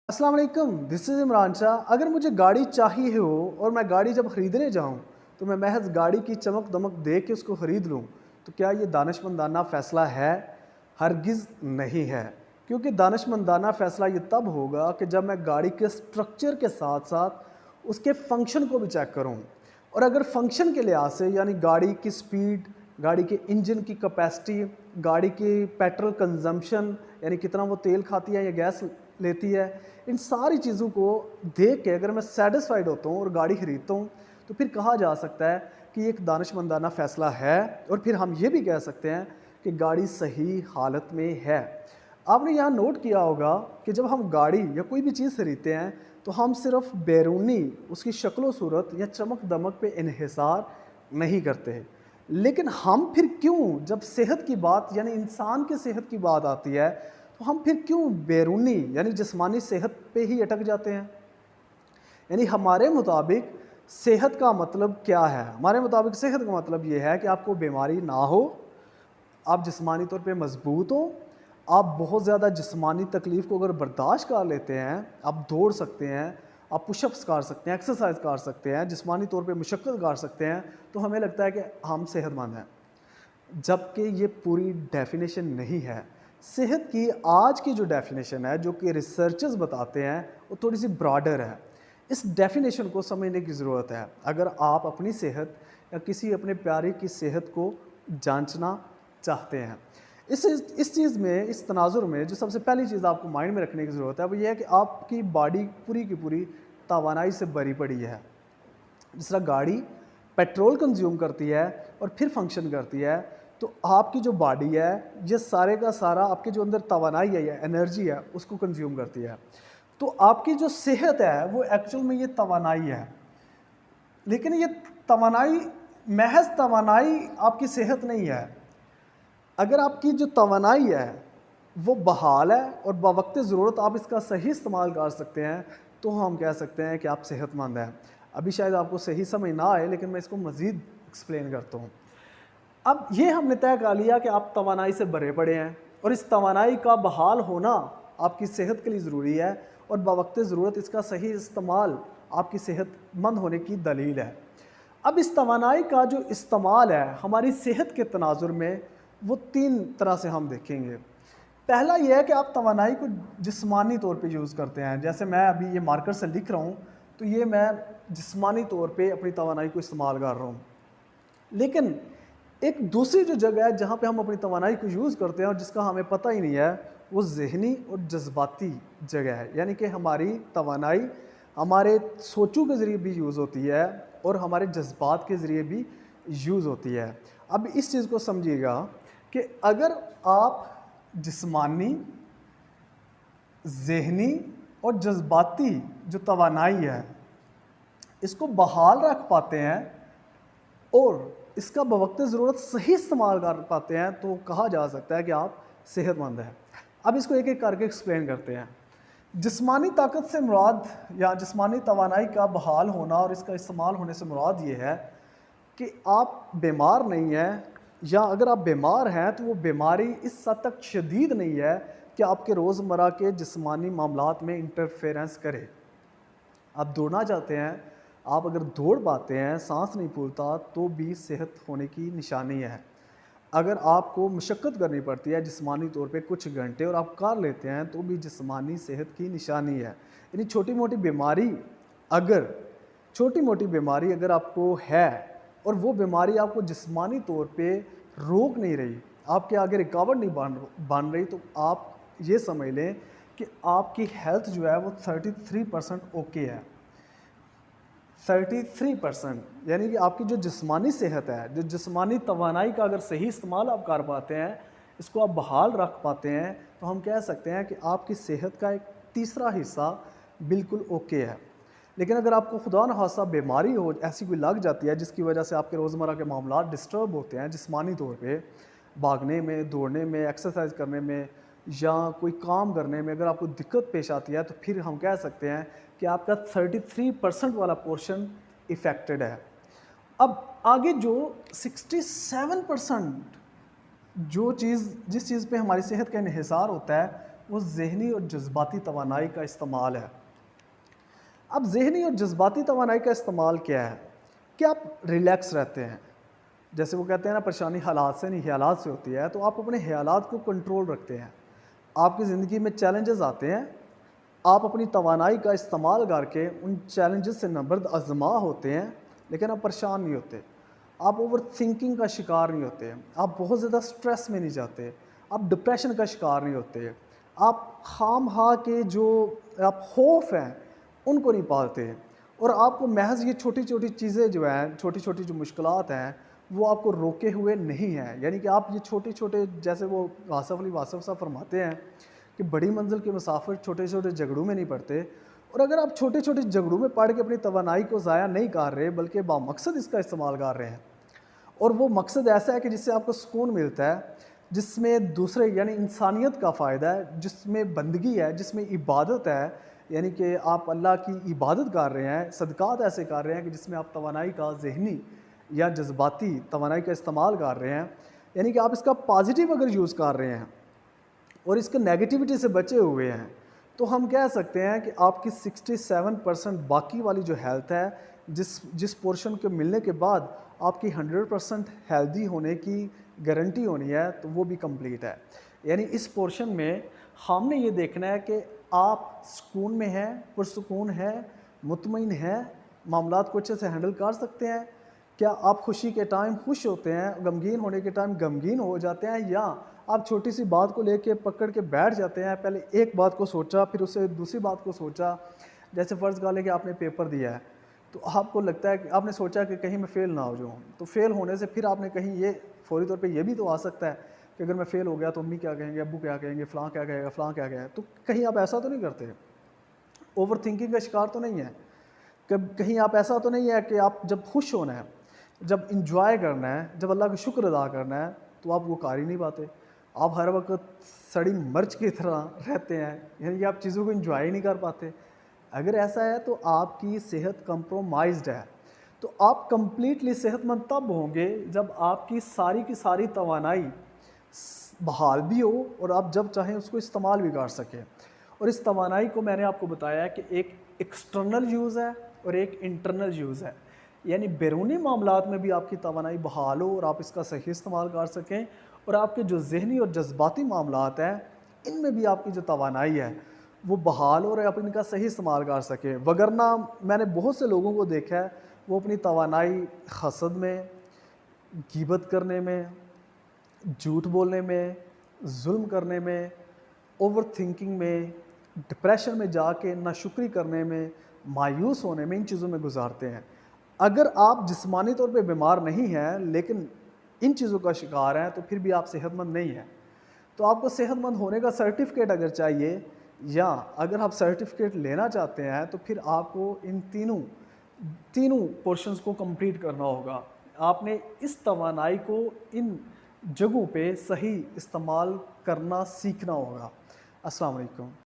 السلام علیکم، دس از عمران شاہ۔ اگر مجھے گاڑی چاہیے ہو اور میں گاڑی جب خریدنے جاؤں تو میں محض گاڑی کی چمک دمک دیکھ کے اس کو خرید لوں تو کیا یہ دانشمندانہ فیصلہ ہے؟ ہرگز نہیں ہے، کیونکہ دانشمندانہ فیصلہ یہ تب ہوگا کہ جب میں گاڑی کے سٹرکچر کے ساتھ ساتھ اس کے فنکشن کو بھی چیک کروں، اور اگر فنکشن کے لحاظ سے یعنی گاڑی کی سپیڈ، گاڑی کے انجن کی کیپیسٹی، گاڑی کی پیٹرول کنزمپشن یعنی کتنا وہ تیل کھاتی ہے یا گیس لیتی ہے، ان ساری چیزوں کو دیکھ کے اگر میں سیٹسفائیڈ ہوتا ہوں اور گاڑی خریدتا ہوں تو پھر کہا جا سکتا ہے کہ یہ ایک دانشمندانہ فیصلہ ہے، اور پھر ہم یہ بھی کہہ سکتے ہیں کہ گاڑی صحیح حالت میں ہے۔ آپ نے یہاں نوٹ کیا ہوگا کہ جب ہم گاڑی یا کوئی بھی چیز خریدتے ہیں تو ہم صرف بیرونی اس کی شکل و صورت یا چمک دمک پہ انحصار نہیں کرتے، لیکن ہم پھر کیوں جب صحت کی بات یعنی انسان کی صحت کی بات آتی ہے تو ہم پھر کیوں بیرونی یعنی جسمانی صحت پہ ہی اٹک جاتے ہیں؟ یعنی ہمارے مطابق صحت کا مطلب کیا ہے؟ ہمارے مطابق صحت کا مطلب یہ ہے کہ آپ کو بیماری نہ ہو، آپ جسمانی طور پہ مضبوط ہو، آپ بہت زیادہ جسمانی تکلیف کو اگر برداشت کر لیتے ہیں، آپ دوڑ سکتے ہیں، آپ پش اپس کر سکتے ہیں، ایکسرسائز کر سکتے ہیں، جسمانی طور پہ مشقت کر سکتے ہیں، تو ہمیں لگتا ہے کہ ہم صحت مند ہیں، جبکہ یہ پوری ڈیفینیشن نہیں ہے۔ صحت کی آج کی جو ڈیفینیشن ہے، جو کہ ریسرچز بتاتے ہیں، وہ تھوڑی سی براڈر ہے۔ اس ڈیفینیشن کو سمجھنے کی ضرورت ہے اگر آپ اپنی صحت یا کسی اپنے پیارے کی صحت کو جانچنا چاہتے ہیں۔ اس چیز میں، اس تناظر میں جو سب سے پہلی چیز آپ کو مائنڈ میں رکھنے کی ضرورت ہے وہ یہ ہے کہ آپ کی باڈی پوری کی پوری توانائی سے بھری پڑی ہے۔ جس طرح گاڑی پیٹرول کنزیوم کرتی ہے اور پھر فنکشن کرتی ہے، تو آپ کی جو باڈی ہے یہ سارے کا سارا آپ کے جو اندر توانائی ہے یا انرجی ہے اس کو کنزیوم کرتی ہے۔ تو آپ کی جو صحت ہے وہ ایکچول میں یہ توانائی ہے، لیکن یہ توانائی محض توانائی آپ کی صحت نہیں ہے۔ اگر آپ کی جو توانائی ہے وہ بحال ہے اور بوقت ضرورت آپ اس کا صحیح استعمال کر سکتے ہیں تو ہم کہہ سکتے ہیں کہ آپ صحت مند ہیں۔ ابھی شاید آپ کو صحیح سمجھ نہ آئے لیکن میں اس کو مزید ایکسپلین کرتا ہوں۔ اب یہ ہم نے طے کر لیا کہ آپ توانائی سے بھرے پڑے ہیں اور اس توانائی کا بحال ہونا آپ کی صحت کے لیے ضروری ہے، اور بوقت ضرورت اس کا صحیح استعمال آپ کی صحت مند ہونے کی دلیل ہے۔ اب اس توانائی کا جو استعمال ہے ہماری صحت کے تناظر میں وہ تین طرح سے ہم دیکھیں گے۔ پہلا یہ ہے کہ آپ توانائی کو جسمانی طور پہ یوز کرتے ہیں، جیسے میں ابھی یہ مارکر سے لکھ رہا ہوں تو یہ میں جسمانی طور پہ اپنی توانائی کو استعمال کر رہا ہوں۔ لیکن ایک دوسری جو جگہ ہے جہاں پہ ہم اپنی توانائی کو یوز کرتے ہیں اور جس کا ہمیں پتہ ہی نہیں ہے، وہ ذہنی اور جذباتی جگہ ہے، یعنی کہ ہماری توانائی ہمارے سوچوں کے ذریعے بھی یوز ہوتی ہے اور ہمارے جذبات کے ذریعے بھی یوز ہوتی ہے۔ اب اس چیز کو سمجھیے گا کہ اگر آپ جسمانی، ذہنی اور جذباتی جو توانائی ہے اس کو بحال رکھ پاتے ہیں اور اس کا بوقت ضرورت صحیح استعمال کر پاتے ہیں تو کہا جا سکتا ہے کہ آپ صحت مند ہیں۔ اب اس کو ایک ایک کر کے ایکسپلین کرتے ہیں۔ جسمانی طاقت سے مراد یا جسمانی توانائی کا بحال ہونا اور اس کا استعمال ہونے سے مراد یہ ہے کہ آپ بیمار نہیں ہیں، یا اگر آپ بیمار ہیں تو وہ بیماری اس حد تک شدید نہیں ہے کہ آپ کے روزمرہ کے جسمانی معاملات میں انٹرفیرنس کرے۔ آپ دوڑنا چاہتے ہیں، آپ اگر دوڑ پاتے ہیں، سانس نہیں پھولتا تو بھی صحت ہونے کی نشانی ہے۔ اگر آپ کو مشقت کرنی پڑتی ہے جسمانی طور پہ کچھ گھنٹے اور آپ کر لیتے ہیں تو بھی جسمانی صحت کی نشانی ہے۔ یعنی چھوٹی موٹی بیماری اگر آپ کو ہے اور وہ بیماری آپ کو جسمانی طور پہ روک نہیں رہی، آپ کے آگے رکاوٹ نہیں بن رہی، تو آپ یہ سمجھ لیں کہ آپ کی ہیلتھ جو ہے وہ 33% اوکے ہے۔ 33%، یعنی کہ آپ کی جو جسمانی صحت ہے، جو جسمانی توانائی کا اگر صحیح استعمال آپ کر پاتے ہیں، اس کو آپ بحال رکھ پاتے ہیں، تو ہم کہہ سکتے ہیں کہ آپ کی صحت کا ایک تیسرا حصہ بالکل اوکے ہے۔ لیکن اگر آپ کو خدا نخواستہ بیماری ہو، ایسی کوئی لگ جاتی ہے جس کی وجہ سے آپ کے روزمرہ کے معاملات ڈسٹرب ہوتے ہیں جسمانی طور پہ، بھاگنے میں، دوڑنے میں، ایکسرسائز کرنے میں یا کوئی کام کرنے میں اگر آپ کو دقت پیش آتی ہے، تو پھر ہم کہہ سکتے ہیں کہ آپ کا 33% والا پورشن افیکٹڈ ہے۔ اب آگے جو 67% جس چیز پہ ہماری صحت کا انحصار ہوتا ہے وہ ذہنی اور جذباتی توانائی کا استعمال ہے۔ اب ذہنی اور جذباتی توانائی کا استعمال کیا ہے کہ آپ ریلیکس رہتے ہیں، جیسے وہ کہتے ہیں نا پریشانی حالات سے نہیں خیالات سے ہوتی ہے، تو آپ اپنے خیالات کو کنٹرول رکھتے ہیں۔ آپ کی زندگی میں چیلنجز آتے ہیں، آپ اپنی توانائی کا استعمال کر کے ان چیلنجز سے نبرد آزما ہوتے ہیں، لیکن آپ پریشان نہیں ہوتے، آپ اوور تھنکنگ کا شکار نہیں ہوتے، آپ بہت زیادہ سٹریس میں نہیں جاتے، آپ ڈپریشن کا شکار نہیں ہوتے، آپ خام خواہ کے جو آپ خوف ہیں ان کو نہیں پالتے، اور آپ کو محض یہ چھوٹی چھوٹی چیزیں جو ہیں، چھوٹی چھوٹی جو مشکلات ہیں وہ آپ کو روکے ہوئے نہیں ہیں۔ یعنی کہ آپ یہ چھوٹے چھوٹے، جیسے وہ واصف علی واصف صاحب فرماتے ہیں کہ بڑی منزل کے مسافر چھوٹے چھوٹے جھگڑوں میں نہیں پڑتے، اور اگر آپ چھوٹے چھوٹے جھگڑوں میں پڑھ کے اپنی توانائی کو ضائع نہیں کر رہے بلکہ بامقصد اس کا استعمال کر رہے ہیں، اور وہ مقصد ایسا ہے کہ جس سے آپ کو سکون ملتا ہے، جس میں دوسرے یعنی انسانیت کا فائدہ ہے، جس میں بندگی ہے، جس میں عبادت ہے، یعنی کہ آپ اللہ کی عبادت کر رہے ہیں، صدقات ایسے کر رہے ہیں کہ جس میں آپ توانائی کا ذہنی یا جذباتی توانائی کا استعمال کر رہے ہیں، یعنی کہ آپ اس کا پازیٹیو اگر یوز کر رہے ہیں اور اس کے نیگیٹیوٹی سے بچے ہوئے ہیں، تو ہم کہہ سکتے ہیں کہ آپ کی 67% باقی والی جو ہیلتھ ہے، جس پورشن کے ملنے کے بعد آپ کی 100% ہیلدی ہونے کی گارنٹی ہونی ہے، تو وہ بھی کمپلیٹ ہے۔ یعنی اس پورشن میں ہم نے یہ دیکھنا ہے کہ آپ سکون میں ہیں، پرسکون ہیں، مطمئن ہیں، معاملات کو اچھے سے ہینڈل کر سکتے ہیں، کیا آپ خوشی کے ٹائم خوش ہوتے ہیں، غمگین ہونے کے ٹائم غمگین ہو جاتے ہیں، یا آپ چھوٹی سی بات کو لے کے پکڑ کے بیٹھ جاتے ہیں، پہلے ایک بات کو سوچا پھر اسے دوسری بات کو سوچا، جیسے فرض کر لیں کہ آپ نے پیپر دیا ہے تو آپ کو لگتا ہے کہ آپ نے سوچا کہ کہیں میں فیل نہ ہو جاؤں، تو فیل ہونے سے پھر آپ نے کہیں یہ فوری طور پہ یہ بھی تو آ سکتا ہے کہ اگر میں فیل ہو گیا تو امی کیا کہیں گے، ابو کیا کہیں گے، فلاں کیا کہے گا، فلاں کیا کہے گا، تو کہیں آپ ایسا تو نہیں کرتے، اوور تھنکنگ کا شکار تو نہیں ہے، کہیں آپ ایسا تو نہیں ہے کہ آپ جب خوش ہونا ہے، جب انجوائے کرنا ہے، جب اللہ کا شکر ادا کرنا ہے تو آپ وہ کر ہی نہیں پاتے، آپ ہر وقت سڑی مرچ کی طرح رہتے ہیں، یعنی کہ آپ چیزوں کو انجوائے ہی نہیں کر پاتے۔ اگر ایسا ہے تو آپ کی صحت کمپرومائزڈ ہے، تو آپ کمپلیٹلی صحت مند تب ہوں گے جب آپ کی ساری توانائی بحال بھی ہو اور آپ جب چاہیں اس کو استعمال بھی کر سکیں۔ اور اس توانائی کو میں نے آپ کو بتایا ہے کہ ایک ایکسٹرنل یوز ہے اور ایک انٹرنل یوز ہے، یعنی بیرونی معاملات میں بھی آپ کی توانائی بحال ہو اور آپ اس کا صحیح استعمال کر سکیں، اور آپ کے جو ذہنی اور جذباتی معاملات ہیں ان میں بھی آپ کی جو توانائی ہے وہ بحال ہو اور آپ ان کا صحیح استعمال کر سکیں۔ وگرنہ میں نے بہت سے لوگوں کو دیکھا ہے وہ اپنی توانائی حسد میں، غیبت کرنے میں، جھوٹ بولنے میں، ظلم کرنے میں، اوور تھنکنگ میں، ڈپریشن میں جا کے ناشکری کرنے میں، مایوس ہونے میں، ان چیزوں میں گزارتے ہیں۔ اگر آپ جسمانی طور پہ بیمار نہیں ہیں لیکن ان چیزوں کا شکار ہیں تو پھر بھی آپ صحت مند نہیں ہیں۔ تو آپ کو صحت مند ہونے کا سرٹیفکیٹ اگر چاہیے، یا اگر آپ سرٹیفکیٹ لینا چاہتے ہیں، تو پھر آپ کو ان تینوں پورشنز کو کمپلیٹ کرنا ہوگا۔ آپ نے اس توانائی کو ان جگہوں پہ صحیح استعمال کرنا سیکھنا ہوگا۔ السلام علیکم۔